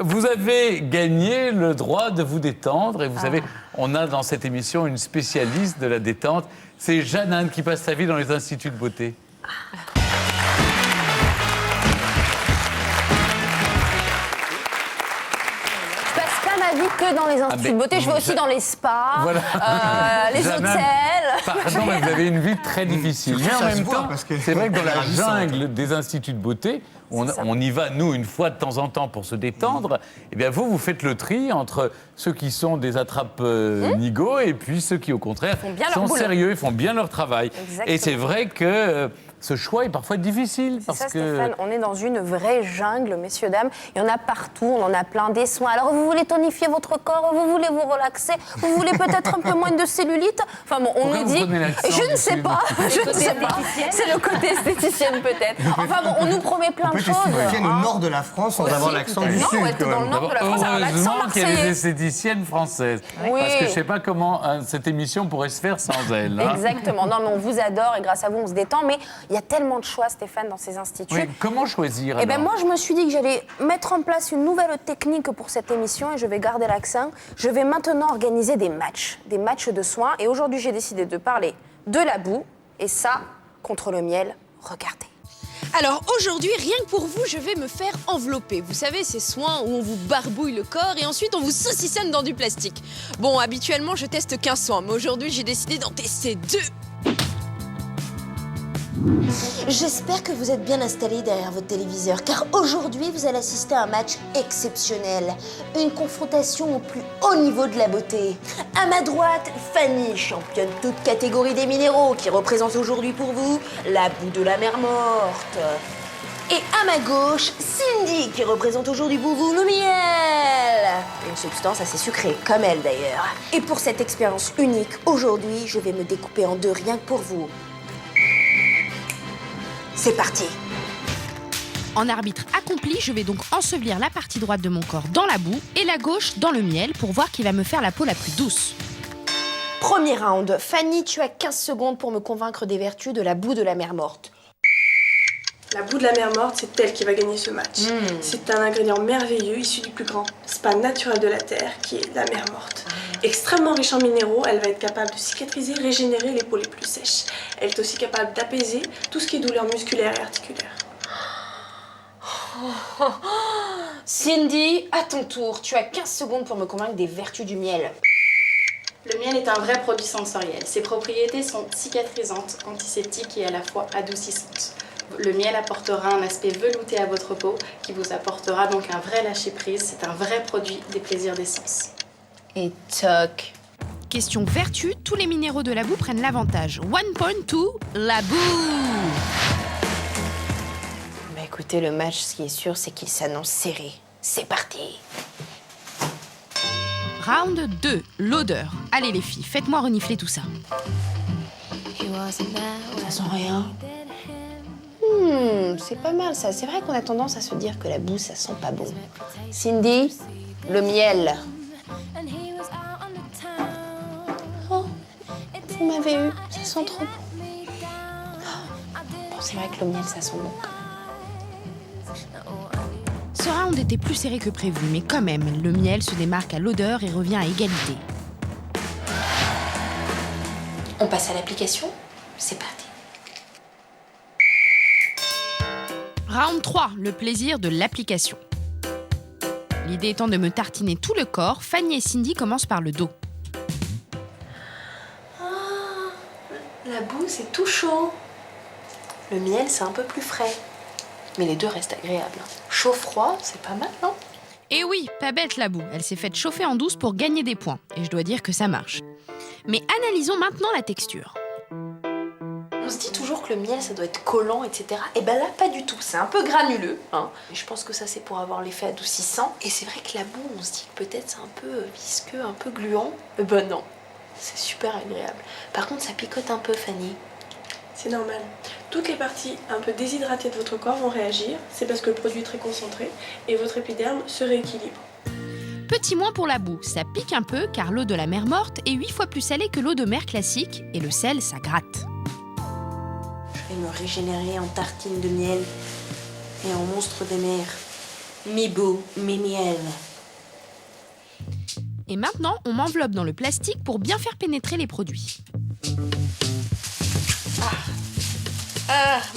Vous avez gagné le droit de vous détendre et vous savez, on a dans cette émission une spécialiste de la détente. C'est Jeanne qui passe sa vie dans les instituts de beauté. Je passe pas ma vie que dans les instituts de beauté, je vais aussi dans les spas, Voilà. les Jeanne, hôtels. Pardon, mais vous avez une vie très difficile. Mais en Ça se même voit, temps, parce que c'est vrai que dans la ravissant. jungle des instituts de beauté, on y va, nous, une fois de temps en temps pour se détendre. Eh bien, vous faites le tri entre ceux qui sont des attrape-nigauds et puis ceux qui, au contraire, bien leur sont boulot. sérieux et font bien leur travail. Exactement. Et c'est vrai que ce choix est parfois difficile. C'est Parce ça, que... Stéphane, on est dans une vraie jungle, messieurs, dames. Il y en a partout, on en a plein, des soins. Alors, vous voulez tonifier votre corps, vous voulez vous relaxer, vous voulez peut-être un peu moins de cellulite. Enfin bon, on Pourquoi nous vous dit... prenez l'accent Je ne dessus sais pas, je ne sais pas. C'est le côté esthéticienne peut-être. Enfin bon, on nous promet plein de Peut-être choses. esthéticienne au nord de la France sans avoir l'accent du Non, sud. ouais, quand dans même. le nord de la France, alors l'accent Heureusement qu'il y a des marseillais. esthéticiennes françaises. Oui. Parce que je ne sais pas comment cette émission pourrait se faire sans elles. Hein. Exactement. Non, mais on vous adore et grâce à vous, on se détend. Mais il y a tellement de choix, Stéphane, dans ces instituts. Oui, comment choisir Eh bien, alors moi, je me suis dit que j'allais mettre en place une nouvelle technique pour cette émission et je vais garder l'accent. Je vais maintenant organiser des matchs de soins. Et aujourd'hui, j'ai décidé de parler de la boue et ça, contre le miel. Regardez. Alors aujourd'hui, rien que pour vous, je vais me faire envelopper. Vous savez, ces soins où on vous barbouille le corps et ensuite on vous saucissonne dans du plastique. Bon, habituellement, je teste qu'un soin, mais aujourd'hui, j'ai décidé d'en tester 2. J'espère que vous êtes bien installés derrière votre téléviseur, car aujourd'hui, vous allez assister à un match exceptionnel. Une confrontation au plus haut niveau de la beauté. À ma droite, Fanny, championne toute catégorie des minéraux, qui représente aujourd'hui pour vous la boue de la mer morte. Et à ma gauche, Cindy, qui représente aujourd'hui pour vous le miel. Une substance assez sucrée, comme elle d'ailleurs. Et pour cette expérience unique, aujourd'hui, je vais me découper en 2 rien que pour vous. C'est parti. En arbitre accompli, je vais donc ensevelir la partie droite de mon corps dans la boue et la gauche dans le miel pour voir qui va me faire la peau la plus douce. Premier round. Fanny, tu as 15 secondes pour me convaincre des vertus de la boue de la mer morte. La boue de la mer morte, c'est elle qui va gagner ce match. C'est un ingrédient merveilleux issu du plus grand spa naturel de la Terre, qui est la mer morte. Extrêmement riche en minéraux, elle va être capable de cicatriser, régénérer les peaux les plus sèches. Elle est aussi capable d'apaiser tout ce qui est douleur musculaire et articulaire. Cindy, à ton tour. Tu as 15 secondes pour me convaincre des vertus du miel. Le miel est un vrai produit sensoriel. Ses propriétés sont cicatrisantes, antiseptiques et à la fois adoucissantes. Le miel apportera un aspect velouté à votre peau qui vous apportera donc un vrai lâcher-prise. C'est un vrai produit des plaisirs des sens. Et toc. Question vertu, tous les minéraux de la boue prennent l'avantage. 1.2, la boue. Bah écoutez, le match, ce qui est sûr, c'est qu'il s'annonce serré. C'est parti. Round 2, l'odeur. Allez les filles, faites-moi renifler tout ça. Ça sent rien. C'est pas mal ça. C'est vrai qu'on a tendance à se dire que la boue, ça sent pas bon. Cindy, le miel. Oh, vous m'avez eu. Ça sent trop bon. Bon, c'est vrai que le miel, ça sent bon. Ce round était plus serré que prévu, mais quand même, le miel se démarque à l'odeur et revient à égalité. On passe à l'application. C'est parti. Round 3, le plaisir de l'application. L'idée étant de me tartiner tout le corps, Fanny et Cindy commencent par le dos. La boue, c'est tout chaud. Le miel, c'est un peu plus frais. Mais les deux restent agréables. Chaud-froid, c'est pas mal, non? Et oui, pas bête la boue, elle s'est faite chauffer en douce pour gagner des points. Et je dois dire que ça marche. Mais analysons maintenant la texture. On se dit toujours que le miel, ça doit être collant, etc. Et ben là, pas du tout. C'est un peu granuleux. Hein. Et je pense que ça, c'est pour avoir l'effet adoucissant. Et c'est vrai que la boue, on se dit que peut-être c'est un peu visqueux, un peu gluant. Ben non, c'est super agréable. Par contre, ça picote un peu, Fanny. C'est normal. Toutes les parties un peu déshydratées de votre corps vont réagir. C'est parce que le produit est très concentré et votre épiderme se rééquilibre. Petit moins pour la boue, ça pique un peu car l'eau de la mer morte est 8 fois plus salée que l'eau de mer classique et le sel, ça gratte. Je vais me régénérer en tartine de miel et en monstre des mers. Mi boue, mi miel. Et maintenant, on m'enveloppe dans le plastique pour bien faire pénétrer les produits.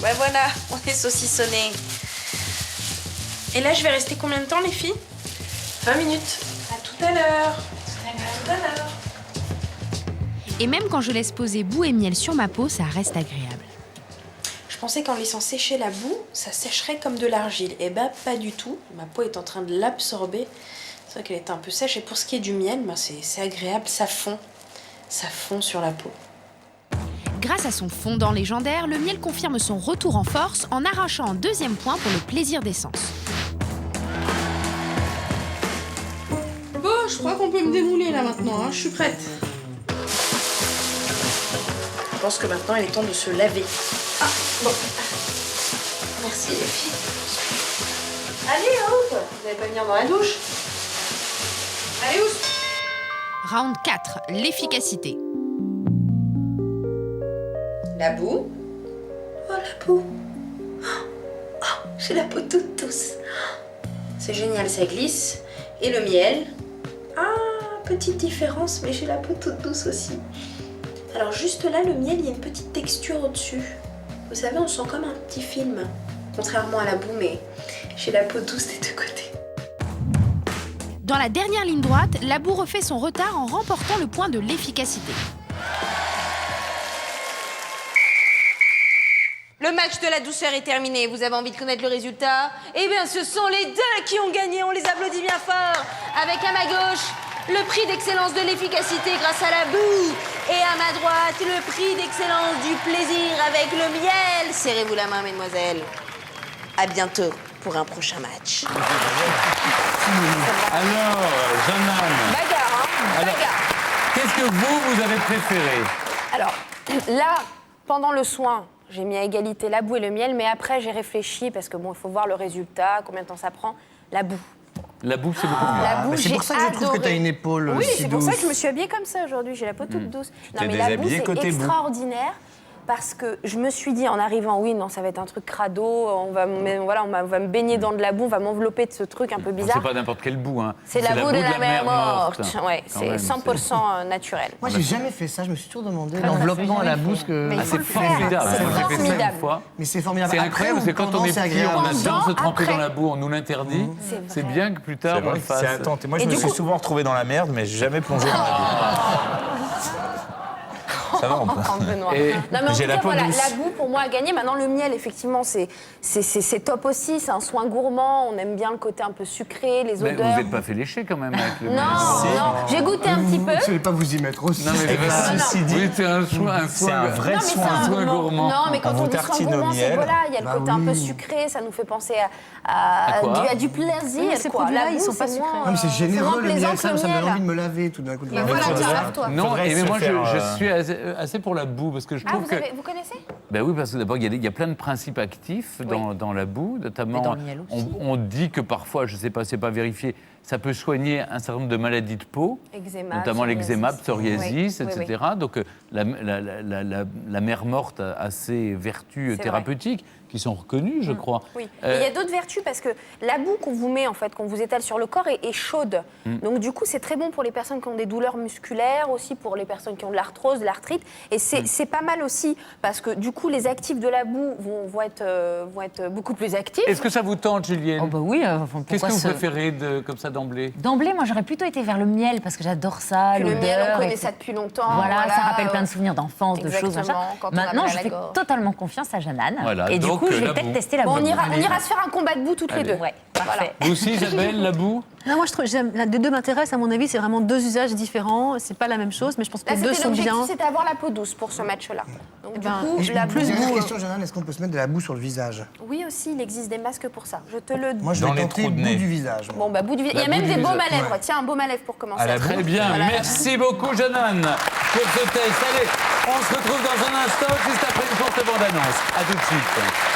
Ben voilà, on est saucissonnés. Et là, je vais rester combien de temps, les filles? 20 minutes. À tout à l'heure. Tout à l'heure. Et même quand je laisse poser boue et miel sur ma peau, ça reste agréable. Je pensais qu'en laissant sécher la boue, ça sécherait comme de l'argile. Eh ben, pas du tout. Ma peau est en train de l'absorber. C'est vrai qu'elle est un peu sèche. Et pour ce qui est du miel, ben c'est agréable, ça fond. Ça fond sur la peau. Grâce à son fondant légendaire, le miel confirme son retour en force en arrachant un deuxième point pour le plaisir d'essence. Bon, je crois qu'on peut me démouler là maintenant, hein. Je suis prête. Je pense que maintenant il est temps de se laver. Ah, bon. Merci les filles. Allez, hop. Vous n'allez pas venir dans la douche? Allez, où? Round 4, l'efficacité. La boue. Oh, la boue. Oh, j'ai la peau toute douce. C'est génial, ça glisse. Et le miel. Ah, petite différence, mais j'ai la peau toute douce aussi. Alors juste là, le miel, il y a une petite texture au-dessus. Vous savez, on sent comme un petit film. Contrairement à la boue, mais j'ai la peau douce des deux côtés. Dans la dernière ligne droite, la boue refait son retard en remportant le point de l'efficacité. Le match de la douceur est terminé. Vous avez envie de connaître le résultat? Eh bien, ce sont les deux qui ont gagné. On les applaudit bien fort. Avec à ma gauche, le prix d'excellence de l'efficacité grâce à la boue. Et à ma droite, le prix d'excellence du plaisir avec le miel. Serrez-vous la main, mesdemoiselles. À bientôt pour un prochain match. Alors, Jeanne-Anne, Bagarre, hein? Alors, Bagarre. qu'est-ce que vous avez préféré? Alors, là, pendant le soin, j'ai mis à égalité la boue et le miel, mais après, j'ai réfléchi, parce que bon, il faut voir le résultat, combien de temps ça prend. La boue. La boue, c'est beaucoup mieux. La boue, C'est j'ai pour ça que je trouve que adoré. tu as une épaule Oui, si c'est pour ça que douce. je me suis habillée comme ça aujourd'hui. J'ai la peau toute douce. Non, t'es mais la boue, déshabillée c'est côté boue. extraordinaire. Parce que je me suis dit en arrivant, oui, non, ça va être un truc crado, on va me baigner dans de la boue, on va m'envelopper de ce truc un peu bizarre. C'est pas n'importe quelle boue, hein. C'est la boue de la mer morte. Ouais, Quand c'est même, 100% naturel. Moi, j'ai jamais fait ça. Je me suis toujours demandé l'enveloppement à la boue. Mais il Ah, faut c'est le faire. formidable. C'est Moi, j'ai fait ça formidable. une fois. Mais c'est formidable. C'est Après incroyable, ou parce que quand on pendant, est c'est petit, agréable. on a besoin de se tremper Après. dans la boue, on nous l'interdit. C'est bien que plus tard, C'est on vrai le que fasse. c'est intense. Et moi, je Et me du suis coup- souvent retrouvé dans la merde, mais j'ai jamais plongé dans la boue. Ça va, on peut. Oh, Benoît. Et- Non, mais en J'ai tout la cas, peau voilà, douce. la boue, pour moi, a gagné. Maintenant, le miel, effectivement, c'est top aussi. C'est un soin gourmand. On aime bien le côté un peu sucré, les Mais odeurs. vous n'êtes pas fait lécher quand même avec le Non, miel. non, j'ai goûté un petit peu. Vous ne savez pas vous y mettre aussi. Non, mais Ceci dit, oui, c'est un soin, c'est un vrai Non, mais soin. c'est un soin gourmand. gourmand. Non, mais quand On on, vous dit soin tartine au gourmand, c'est miel. voilà, il y a le Bah côté un peu oui. sucré, ça nous fait penser À quoi à du plaisir. Oui, ces quoi. produits-là, La ils boue, sont pas c'est sucrés. moins- Non, mais c'est moins généreux le plaisant miel. que Ça le me donne miel. envie de me laver tout d'un coup. Mais voilà, tiens, lave-toi. Non, Faudrait mais se moi faire, je suis assez pour la boue parce que je Ah, trouve que. vous connaissez? Ben oui, parce que d'abord, il y a plein de principes actifs dans la boue, notamment. Mais dans le miel aussi. On dit que parfois, je ne sais pas, c'est pas vérifié, ça peut soigner un certain nombre de maladies de peau, Eczéma, notamment l'eczéma, psoriasis, Oui, oui, etc. Donc la mer morte a ses vertus C'est thérapeutiques qui sont reconnues, je crois. Oui, mais il y a d'autres vertus parce que la boue qu'on vous met, en fait, qu'on vous étale sur le corps est chaude. Donc du coup, c'est très bon pour les personnes qui ont des douleurs musculaires, aussi pour les personnes qui ont de l'arthrose, de l'arthrite. Et c'est pas mal aussi parce que du coup, les actifs de la boue vont être beaucoup plus actifs. Est-ce que ça vous tente, Julienne Oh bah oui, enfin, Qu'est-ce que pourquoi vous ce- préférez comme ça d'emblée? D'emblée, moi j'aurais plutôt été vers le miel parce que j'adore ça, Puis le l'odeur. miel, on connaît et ça depuis longtemps. Voilà, ça rappelle plein de souvenirs d'enfance, de choses, machin. Exactement, quand on Maintenant, avait je la fais gorge. totalement confiance à Jeanne-Anne. Voilà, Et du donc, coup, je la vais peut-être boue. tester la Bon, boue. on ira se faire un combat de boue toutes les deux. Ouais, parfait. Vous aussi, Isabelle, la boue? Non, moi, je trouve, les deux m'intéressent. À mon avis, c'est vraiment deux usages différents. C'est pas la même chose, mais je pense que Là, les deux c'était sont l'objectif, bien. c'était avoir la peau douce pour ce match-là. Donc du ben, coup, Et la plus boue... dernière question, Jeanne, est-ce qu'on peut se mettre de la boue sur le visage? Oui aussi, il existe des masques pour ça. Je te le dis. Moi, je Dans vais les tenter trous de boue nez. du visage. Bon, bah, bout du... Il y La a même boue des du baumes à visage. lèvres. Tiens, un baume à lèvres pour commencer. À la Très bien, Voilà. merci beaucoup, Jeanne-Anne, pour ce test. Allez, on se retrouve dans un instant, juste après une courte bande-annonce. À tout de suite.